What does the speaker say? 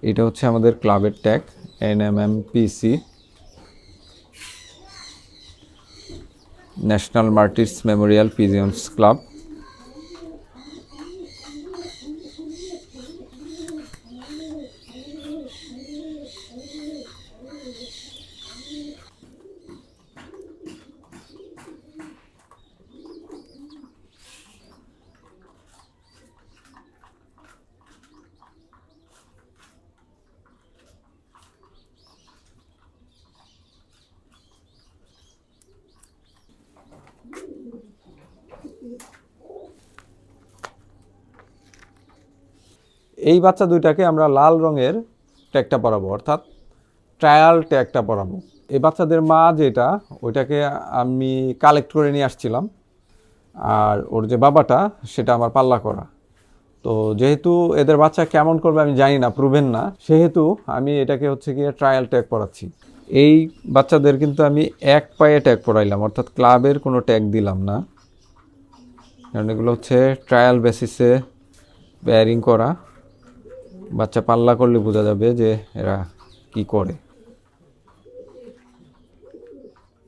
এটা হচ্ছে আমাদের ক্লাবের tag NMMPC, national martyrs memorial pigeons club. এই বাচ্চা দুইটাকে আমরা লাল রঙের ট্যাগটা পরাবো, অর্থাৎ ট্রায়াল ট্যাগটা পরাবো। এই বাচ্চাদের মা যেটা, ওইটাকে আমি কালেক্ট করে নিয়ে আসছিলাম, আর ওর যে বাবাটা সেটা আমার পাল্লা করা। তো যেহেতু এদের বাচ্চা কেমন করবে আমি জানি না, প্রুভেন না, সেহেতু আমি এটাকে হচ্ছে গিয়ে ট্রায়াল ট্যাগ পরাচ্ছি। এই বাচ্চাদের কিন্তু আমি এক পায়ে ট্যাগ পরাইলাম, অর্থাৎ ক্লাবের কোনো ট্যাগ দিলাম না, কারণ এগুলো হচ্ছে ট্রায়াল বেসিসে বেয়ারিং করা। বাচ্চা পাল্লা করলে বোঝা যাবে যে এরা কি করে।